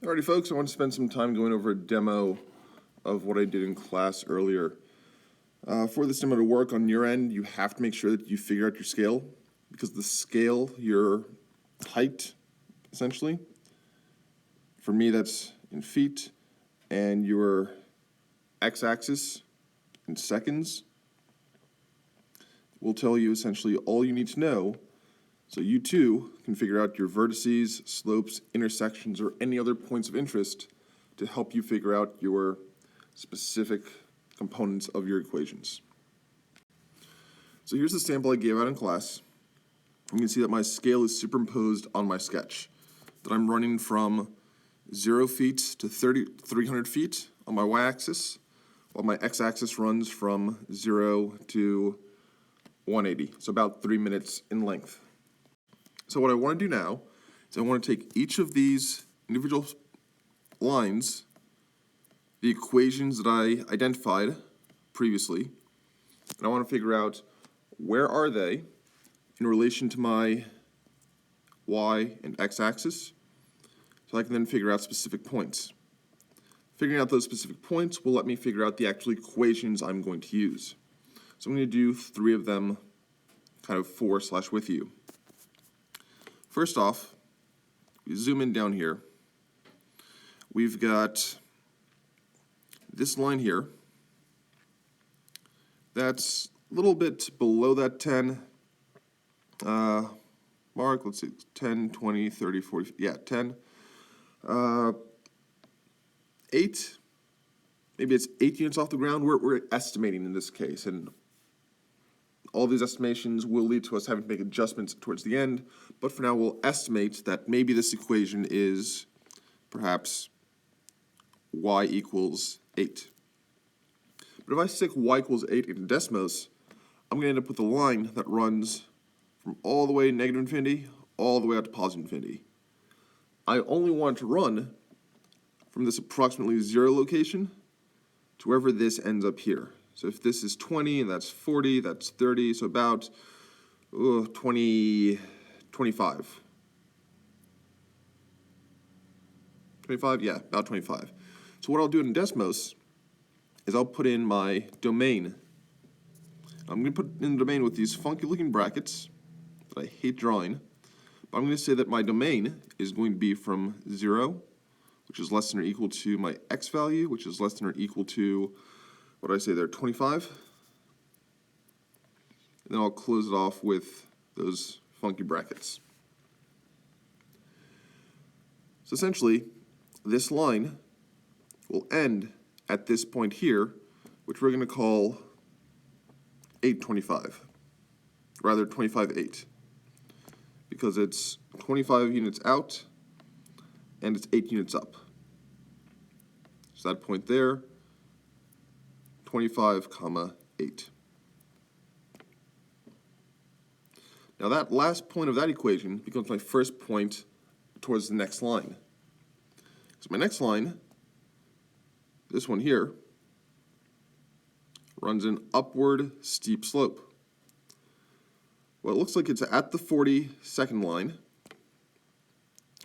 Alrighty folks, I want to spend some time going over a demo of what I did in class earlier. For this demo to work on your end, you have to make sure that you figure out your scale, because the scale, your height, essentially, for me that's in feet, and your x-axis in seconds will tell you essentially all you need to know so you too can figure out your vertices, slopes, intersections, or any other points of interest to help you figure out your specific components of your equations. So here's the sample I gave out in class. You can see that my scale is superimposed on my sketch, that I'm running from 0 feet to 300 feet on my y-axis, while my x-axis runs from 0 to 180, so about 3 minutes in length. So what I want to do now is I want to take each of these individual lines, the equations that I identified previously, and I want to figure out where are they in relation to my y and x-axis, so I can then figure out specific points. Figuring out those specific points will let me figure out the actual equations I'm going to use. So I'm going to do 3 of them kind of with you. First off, we zoom in down here. We've got this line here. That's a little bit below that 10 mark. Let's see, 10, 20, 30, 40, yeah, 10. 8, maybe it's 8 units off the ground. We're estimating in this case, and all these estimations will lead to us having to make adjustments towards the end, but for now we'll estimate that maybe this equation is perhaps y equals 8. But if I stick y equals 8 into Desmos, I'm going to end up with a line that runs from all the way negative infinity all the way out to positive infinity. I only want to run from this approximately 0 location to wherever this ends up here. So if this is 20, and that's 40, that's 30, so about 25. 25, yeah, about 25. So what I'll do in Desmos is I'll put in my domain. I'm going to put in the domain with these funky looking brackets that I hate drawing, but I'm going to say that my domain is going to be from 0, which is less than or equal to my x value, which is less than or equal to, what did I say there, 25? And then I'll close it off with those funky brackets. So essentially, this line will end at this point here, which we're going to call 825, rather 25.8, because it's 25 units out and it's 8 units up. So that point there, 25, 8. Now that last point of that equation becomes my first point towards the next line. So my next line, this one here, runs an upward steep slope. Well, it looks like it's at the 40-second line.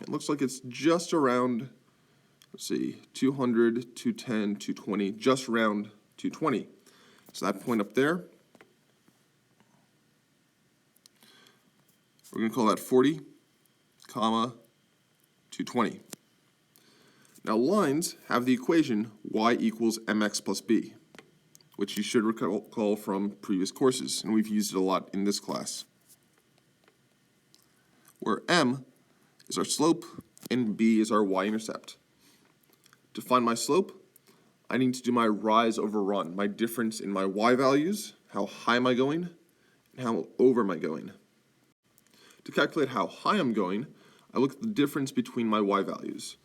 It looks like it's just around, let's see, 200, 210, 220, just around 220. So that point up there, we're going to call that 40, 220. Now lines have the equation y equals mx plus b, which you should recall from previous courses, and we've used it a lot in this class, where m is our slope and b is our y-intercept. To find my slope, I need to do my rise over run, my difference in my y values, how high am I going, and how over am I going. To calculate how high I'm going, I look at the difference between my y values.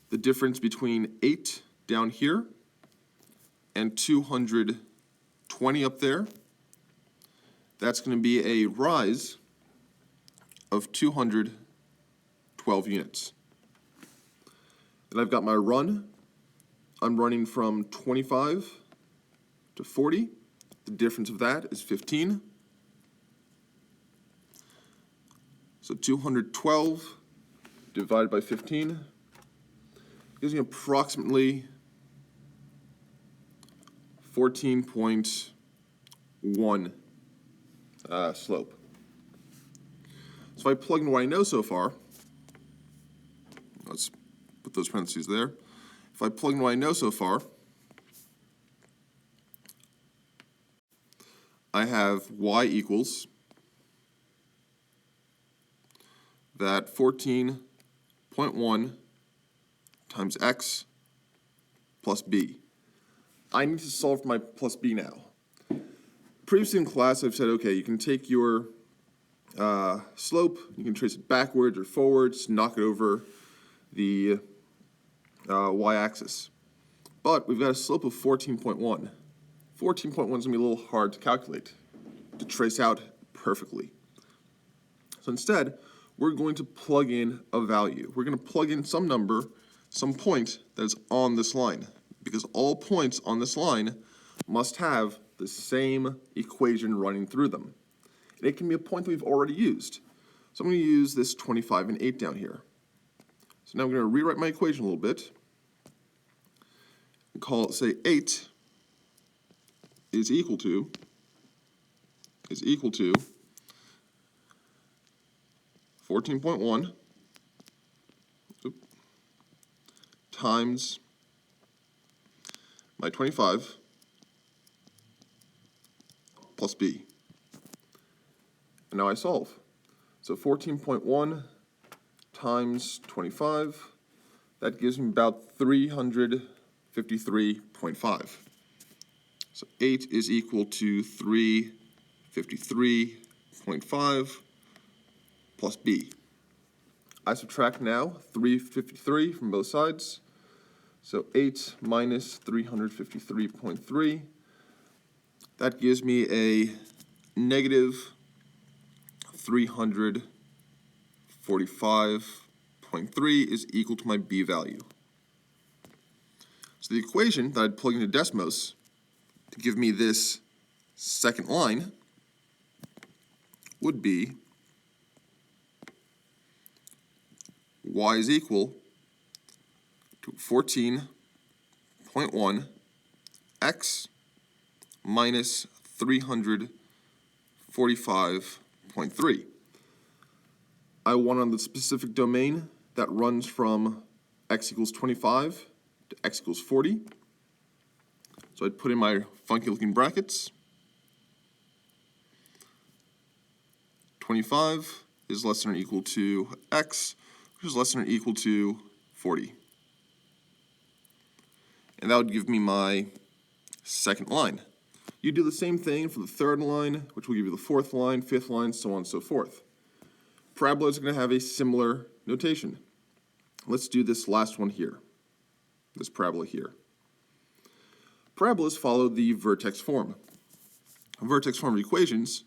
The difference between 8 down here and 220 up there, that's going to be a rise of 212 units. Then I've got my run. I'm running from 25 to 40. The difference of that is 15. So 212 divided by 15 gives me approximately 14.1 slope. So if I plug in what I know so far, let's put those parentheses there. If I plug in what I know so far, I have y equals that 14.1 times x plus b. I need to solve for my plus b now. Previously in class, I've said, okay, you can take your slope, you can trace it backwards or forwards, knock it over the y-axis. But we've got a slope of 14.1. 14.1 is going to be a little hard to calculate, to trace out perfectly. So instead, we're going to plug in a value. We're going to plug in some number, some point that is on this line, because all points on this line must have the same equation running through them. And it can be a point that we've already used. So I'm going to use this 25 and 8 down here. So now I'm going to rewrite my equation a little bit and call it, say, 8 is equal to 14.1 times my 25 plus b. And now I solve. So 14.1 times 25, that gives me about 353.5. So 8 is equal to 353.5 plus b. I subtract now 353 from both sides. So 8 minus 353.3. That gives me a negative 345.3 is equal to my b value. So the equation that I'd plug into Desmos to give me this second line would be y is equal to 14.1 x minus 345.3. I want on the specific domain that runs from x equals 25 to x equals 40. So I'd put in my funky looking brackets. 25 is less than or equal to x, which is less than or equal to 40. And that would give me my second line. You do the same thing for the third line, which will give you the fourth line, fifth line, so on and so forth. Parabolas are going to have a similar notation. Let's do this last one here, this parabola here. Parabolas follow the vertex form. Vertex form equations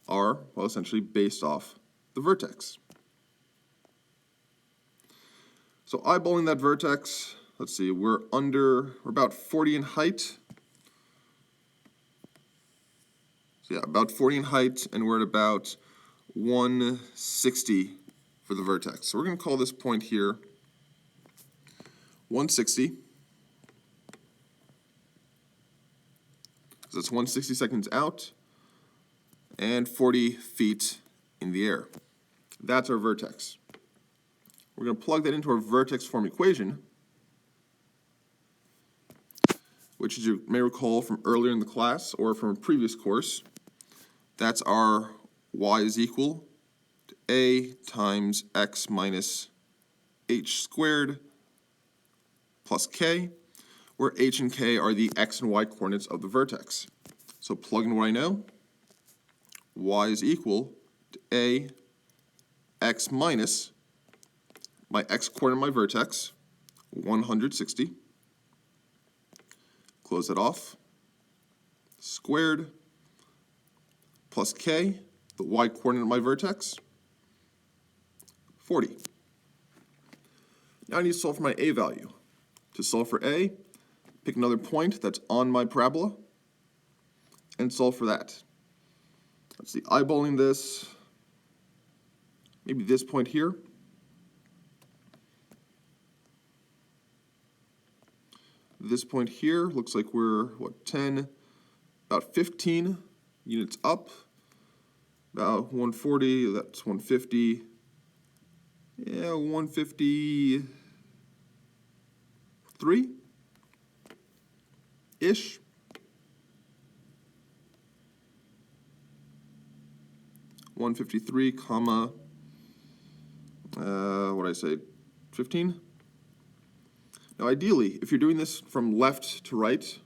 are, well, essentially based off the vertex. So eyeballing that vertex, let's see, we're about 40 in height. So yeah, about 40 in height, and we're at about 160 for the vertex. So we're going to call this point here 160. So that's 160 seconds out and 40 feet in the air. That's our vertex. We're going to plug that into our vertex form equation, which, as you may recall from earlier in the class or from a previous course, that's our y is equal to a times x minus h squared plus k, where h and k are the x and y coordinates of the vertex. So plug in what I know. Y is equal to a x minus my x coordinate of my vertex, 160. Close it off. Squared plus k, the y coordinate of my vertex, 40. Now I need to solve for my a value. To solve for a, pick another point that's on my parabola and solve for that. Let's see, eyeballing this, maybe this point here. This point here looks like we're, 10, about 15 units up. About 140, that's 150. Yeah, 153-ish. $153, comma, what did I say, 15? Now ideally, if you're doing this from left to right,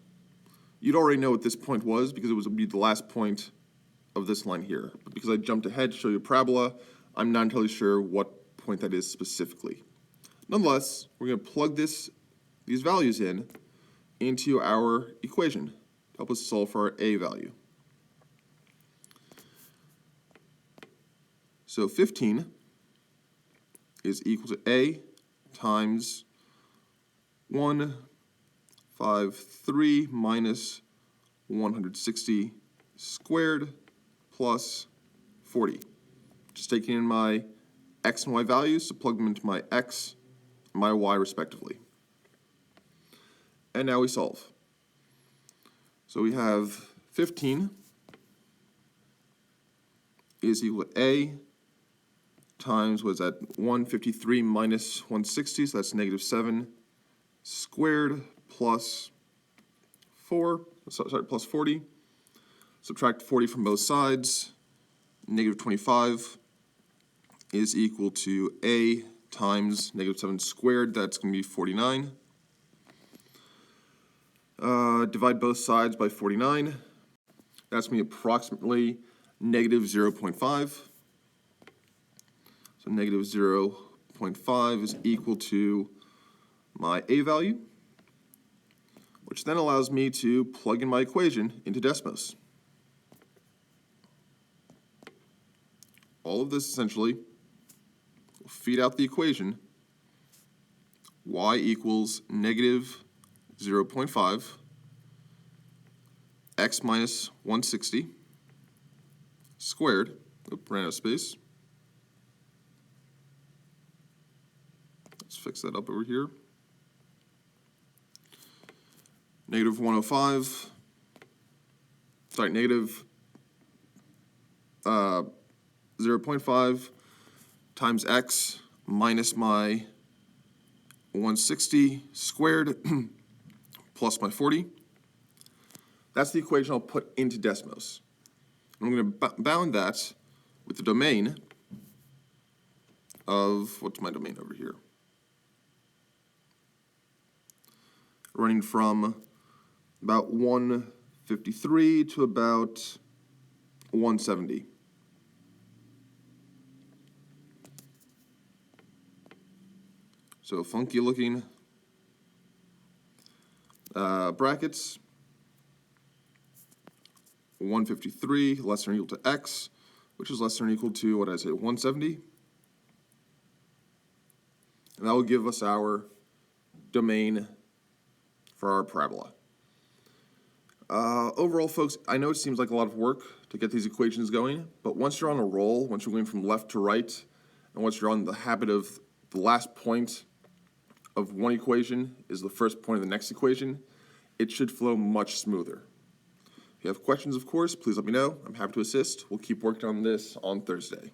you'd already know what this point was because it would be the last point of this line here. But because I jumped ahead to show you a parabola, I'm not entirely sure what point that is specifically. Nonetheless, we're going to plug these values into our equation to help us solve for our a value. So 15 is equal to a times 153 minus 160 squared plus 40. Just taking in my x and y values to plug them into my x and my y respectively. And now we solve. So we have 15 is equal to a times, what is that, 153 minus 160, so that's negative 7 squared plus plus 40. Subtract 40 from both sides. Negative 25 is equal to a times negative 7 squared, that's going to be 49. Divide both sides by 49. That's going to be approximately negative 0.5. So negative 0.5 is equal to my a value, which then allows me to plug in my equation into Desmos. All of this essentially will feed out the equation y equals negative 0.5 x minus 160 squared, ran out of space. Let's fix that up over here. Negative 105, sorry, negative 0.5 times x minus my 160 squared plus my 40. That's the equation I'll put into Desmos. I'm going to bound that with the domain of, what's my domain over here? Running from about 153 to about 170. So funky looking brackets. 153 less than or equal to x, which is less than or equal to, what did I say, 170? And that will give us our domain for our parabola. Overall, folks, I know it seems like a lot of work to get these equations going, but once you're on a roll, once you're going from left to right, and once you're on the habit of the last point of one equation is the first point of the next equation, it should flow much smoother. If you have questions, of course, please let me know. I'm happy to assist. We'll keep working on this on Thursday.